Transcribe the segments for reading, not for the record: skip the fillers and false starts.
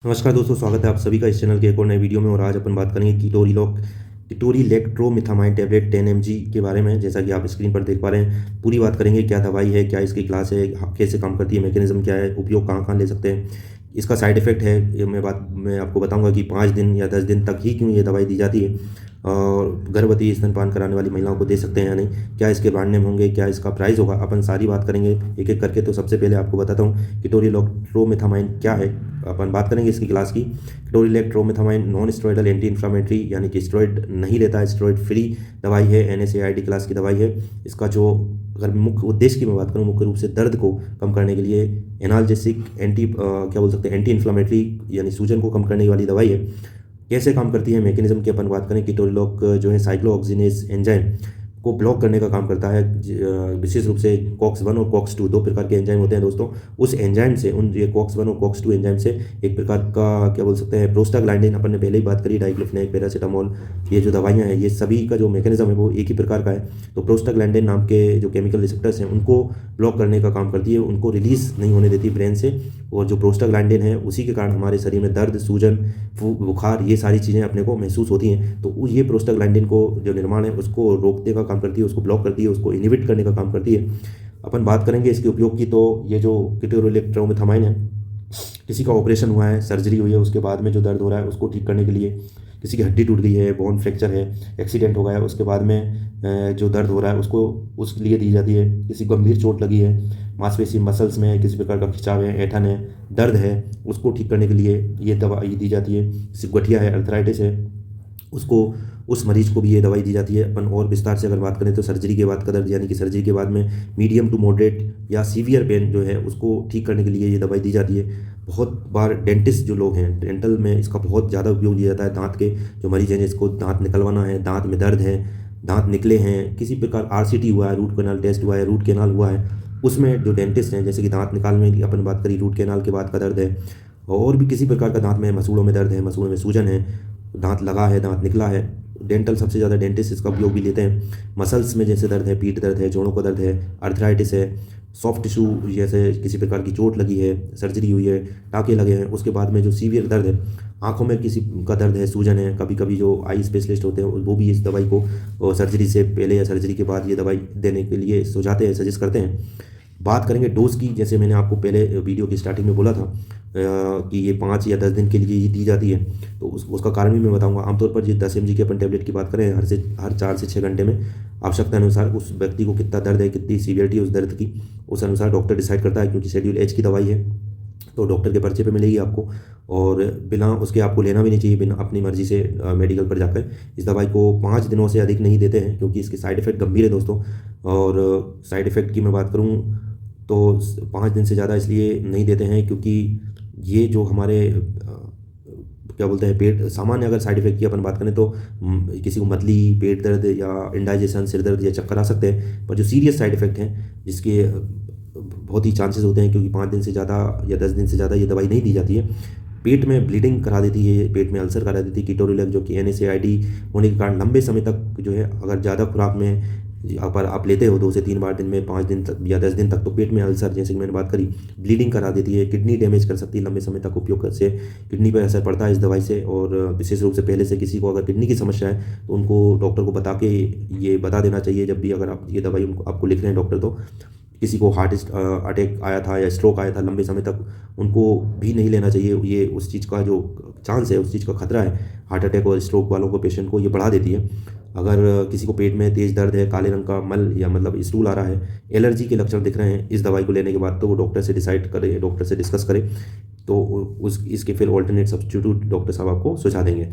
नमस्कार दोस्तों, स्वागत है आप सभी का इस चैनल के एक और नए वीडियो में। और आज अपन बात करेंगे कीटोरिलेक्ट्रोमिथामाइन टैबलेट 10 mg के बारे में। जैसा कि आप स्क्रीन पर देख पा रहे हैं, पूरी बात करेंगे क्या दवाई है, क्या इसकी क्लास है, कैसे काम करती है, मैकेनिज्म क्या है, उपयोग कहाँ कहाँ ले सकते हैं, इसका साइड इफेक्ट है। ये मैं आपको बताऊंगा कि 5 दिन या 10 दिन तक ही क्यों ये दवाई दी जाती है, और गर्भवती स्तनपान कराने वाली महिलाओं को दे सकते हैं या नहीं, क्या इसके ब्रांड नेम होंगे, क्या इसका प्राइस होगा, अपन सारी बात करेंगे एक एक करके। तो सबसे पहले आपको बताता हूँ कीटोरिलेक्ट्रोमिथामाइन क्या है। अपन बात करेंगे इसकी क्लास की। कीटोरिलेक्ट्रोमिथामाइन नॉन स्टेरॉइडल एंटी इन्फ्लामेटरी, यानी कि स्टेरॉइड नहीं लेता है, स्टेरॉइड फ्री दवाई है, NSAID क्लास की दवाई है। इसका जो अगर मुख्य उद्देश्य की मैं बात करूँ, मुख्य रूप से दर्द को कम करने के लिए एनाल्जेसिक क्या बोल सकते हैं, एंटी इन्फ्लामेटरी यानी सूजन को कम करने वाली दवाई है। कैसे काम करती है, मैकेनिज्म की अपन बात करें, कीटोरिलोक जो है साइक्लोऑक्सीनेज एंजाइम को ब्लॉक करने का काम करता है। विशेष रूप से COX-1 और COX-2 दो प्रकार के एंजाइम होते हैं दोस्तों। उस एंजाइम से ये COX-1 और COX-2 एंजाइम से एक प्रकार का क्या बोल सकते हैं, प्रोस्टाग्लैंडिन, अपन ने पहले ही बात करी, डाइक्लोफिनेक, पैरासीटामोल, ये जो दवाइयाँ हैं ये सभी का जो मैकेनिज्म है वो एक ही प्रकार का है। तो प्रोस्टाग्लैंडिन नाम के जो केमिकल रिसेप्टर्स हैं उनको ब्लॉक करने का काम करती है, उनको रिलीज नहीं होने देती ब्रेन से। और जो प्रोस्टाग्लैंडिन है उसी के कारण हमारे शरीर में दर्द, सूजन, बुखार, ये सारी चीज़ें अपने को महसूस होती हैं। तो ये प्रोस्टाग्लैंडिन को जो निर्माण है उसको रोकने का काम करती है, उसको ब्लॉक करती है, उसको इनहिबिट करने का काम करती है। अपन बात करेंगे इसके उपयोग की। तो ये जो कीटोरिलेक्ट्रोमिथामाइन है, किसी का ऑपरेशन हुआ है, सर्जरी हुई है, उसके बाद में जो दर्द हो रहा है उसको ठीक करने के लिए, किसी की हड्डी टूट गई है, बोन फ्रैक्चर है, एक्सीडेंट हो गया है, उसके बाद में जो दर्द हो रहा है उसको उसके लिए दी जाती है। किसी गंभीर चोट लगी है, मांसपेशी मसल्स में किसी प्रकार का खिंचाव है, ऐंठन है, दर्द है, उसको ठीक करने के लिए ये दवाई दी जाती है। किसी को गठिया है, अर्थराइटिस है, उसको उस मरीज को भी ये दवाई दी जाती है। अपन और विस्तार से अगर बात करें तो सर्जरी के बाद का दर्द, यानी कि सर्जरी के बाद में मीडियम टू मॉडरेट या सीवियर पेन जो है उसको ठीक करने के लिए ये दवाई दी जाती है। बहुत बार डेंटिस्ट जो लोग हैं, डेंटल में इसका बहुत ज़्यादा उपयोग लिया जाता है। दांत के जो मरीज हैं जिसको दांत निकलवाना है, दांत में दर्द है, दांत निकले हैं, किसी प्रकार RCT हुआ है, रूट कैनाल टेस्ट हुआ है, रूट कैनाल हुआ है, उसमें जो डेंटिस्ट हैं, जैसे कि दांत निकालने की अपन बात करी, रूट कैनाल के बाद का दर्द है, और भी किसी प्रकार का दांत में मसूड़ों में दर्द है, मसूड़ों में सूजन है, दांत लगा है, दांत निकला है, डेंटल सबसे ज़्यादा डेंटिस्ट इसका उपयोग भी लेते हैं। मसल्स में जैसे दर्द है, पीठ दर्द है, जोड़ों का दर्द है, अर्थराइटिस है, सॉफ्ट टिश्यू जैसे किसी प्रकार की चोट लगी है, सर्जरी हुई है, टाँके लगे हैं, उसके बाद में जो सीवियर दर्द है, आंखों में किसी का दर्द है, सूजन है, कभी कभी जो आई स्पेशलिस्ट होते हैं वो भी इस दवाई को सर्जरी से पहले या सर्जरी के बाद ये दवाई देने के लिए सुझाते हैं, सजेस्ट करते हैं। बात करेंगे डोज की। जैसे मैंने आपको पहले वीडियो की स्टार्टिंग में बोला था कि ये 5 या 10 दिन के लिए ही दी जाती है, तो उसका कारण भी मैं बताऊंगा। आमतौर पर ये 10 mg की अपन टैबलेट की बात करें, हर 4 से 6 घंटे में आवश्यकता अनुसार उस व्यक्ति को कितना दर्द है, कितनी सीवियरिटी है उस दर्द की, उस अनुसार डॉक्टर डिसाइड करता है। क्योंकि शेड्यूल H की दवाई है तो डॉक्टर के पर्चे पे मिलेगी आपको, और बिना उसके आपको लेना भी नहीं चाहिए, बिना अपनी मर्जी से मेडिकल पर जाकर। इस दवाई को 5 दिनों से अधिक नहीं देते हैं, क्योंकि इसके साइड इफ़ेक्ट गंभीर है दोस्तों। और साइड इफ़ेक्ट की मैं बात करूँ तो 5 दिन से ज़्यादा इसलिए नहीं देते हैं क्योंकि ये जो हमारे क्या बोलते हैं, पेट सामान्य अगर साइड इफेक्ट की अपन बात करें तो किसी को मतली, पेट दर्द या इंडाइजेशन, सिर दर्द या चक्कर आ सकते हैं। पर जो सीरियस साइड इफेक्ट हैं जिसके बहुत ही चांसेस होते हैं, क्योंकि 5 दिन से ज़्यादा या 10 दिन से ज़्यादा ये दवाई नहीं दी जाती है, पेट में ब्लीडिंग करा देती है, पेट में अल्सर करा देती है। कीटोरिलेक जो कि NSAID होने के कारण लंबे समय तक जो है, अगर ज़्यादा खुराक में अगर आप लेते हो 2 से 3 बार दिन में, 5 दिन तक या 10 दिन तक, तो पेट में अल्सर, जैसे कि मैंने बात करी, ब्लीडिंग करा देती है, किडनी डैमेज कर सकती है। लंबे समय तक उपयोग से किडनी पर असर पड़ता है इस दवाई से। और विशेष रूप से पहले से किसी को अगर किडनी की समस्या है तो उनको डॉक्टर को ये बता देना चाहिए, जब भी अगर आप ये दवाई आपको लिख रहे हैं डॉक्टर, तो किसी को हार्ट अटैक आया था या स्ट्रोक आया था लंबे समय तक, उनको भी नहीं लेना चाहिए। ये उस चीज़ का जो चांस है, उस चीज़ का खतरा है, हार्ट अटैक और स्ट्रोक वालों को, पेशेंट को ये बढ़ा देती है। अगर किसी को पेट में तेज दर्द है, काले रंग का मल या मतलब स्टूल आ रहा है, एलर्जी के लक्षण दिख रहे हैं इस दवाई को लेने के बाद, तो वो डॉक्टर से डिसाइड करे, डॉक्टर से डिस्कस करे, तो इसके फिर ऑल्टरनेट सब्स्टिट्यूट डॉक्टर साहब आपको सुझा देंगे।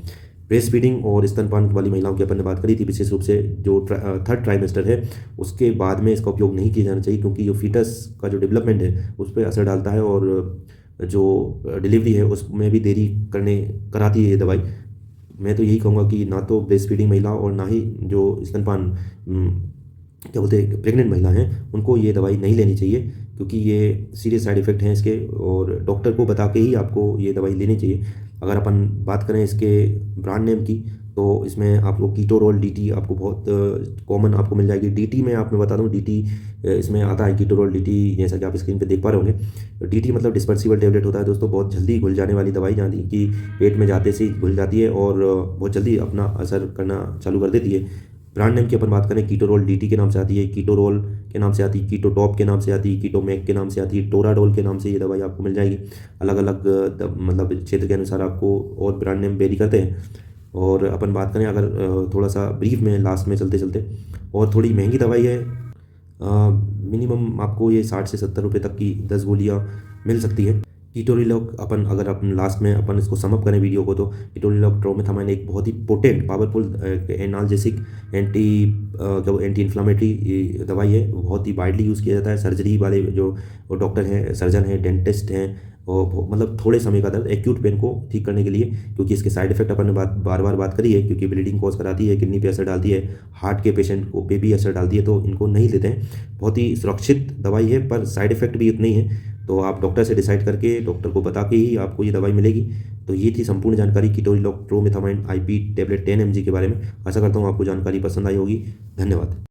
ब्रेस्ट फीडिंग और स्तनपान वाली महिलाओं की अपन ने बात करी थी, विशेष रूप से जो 3rd ट्राइमेस्टर है उसके बाद में इसका उपयोग नहीं किया जाना चाहिए, क्योंकि जो फीटस का जो डेवलपमेंट है उस पर असर डालता है, और जो डिलीवरी है उसमें भी देरी कराती है ये दवाई। मैं तो यही कहूँगा कि ना तो ब्रेस्ट फीडिंग महिला और ना ही जो स्तनपान क्या बोलते हैं, प्रेग्नेंट महिला हैं, उनको ये दवाई नहीं लेनी चाहिए, क्योंकि ये सीरियस साइड इफ़ेक्ट हैं इसके, और डॉक्टर को बता के ही आपको ये दवाई लेनी चाहिए। अगर अपन बात करें इसके ब्रांड नेम की, तो इसमें आपको कीटोरोल डीटी आपको बहुत कॉमन आपको मिल जाएगी। डीटी में आप मैं बता दूं, डीटी इसमें आता है कीटोरोल डीटी, जैसा कि आप स्क्रीन पे देख पा रहे होंगे। डीटी मतलब डिस्पर्सिबल टेबलेट होता है दोस्तों, बहुत जल्दी घुल जाने वाली दवाई, जहाँ कि पेट में जाते से ही घुल जाती है और बहुत जल्दी अपना असर करना चालू कर देती है। ब्रांड नेम की अपन बात करें, कीटोरोल डीटी के नाम से आती है, कीटोरोल के नाम से आती है, कीटोटॉप के नाम से आती है, कीटोमैक के नाम से आती है, टोराडोल के नाम से ये दवाई आपको मिल जाएगी। अलग अलग मतलब क्षेत्र के अनुसार आपको और ब्रांड नेम वेरी करते हैं। और अपन बात करें अगर थोड़ा सा ब्रीफ में लास्ट में चलते चलते, और थोड़ी महंगी दवाई है, मिनिमम आपको ये 60 से 70 रुपये तक की 10 गोलियाँ मिल सकती है। कीटोरिलॉक अपन लास्ट में अपन इसको समअप करें वीडियो को, तो कीटोरिलॉक ट्रोमेथामाइन एक बहुत ही potent powerful analgesic anti inflammatory दवाई है। बहुत ही वाइडली यूज़ किया जाता है। सर्जरी वाले जो डॉक्टर हैं, सर्जन हैं, डेंटिस्ट हैं, और मतलब थोड़े समय का दर्द, एक्यूट पेन को ठीक करने के लिए, क्योंकि इसके साइड इफेक्ट अपन ने बार बार बात करी है, क्योंकि ब्लीडिंग कॉज कराती है, किडनी पे असर डालती है, हार्ट के पेशेंट को पे भी असर डालती है, तो इनको नहीं लेते हैं। बहुत ही सुरक्षित दवाई है, पर साइड इफेक्ट भी उतने ही है। तो आप डॉक्टर से डिसाइड करके, डॉक्टर को बता के ही आपको ये दवाई मिलेगी। तो ये थी संपूर्ण जानकारी कीटोरिलॉक ट्रोमेथामाइन IP टैबलेट 10 mg के बारे में। आशा करता हूँ आपको जानकारी पसंद आई होगी। धन्यवाद।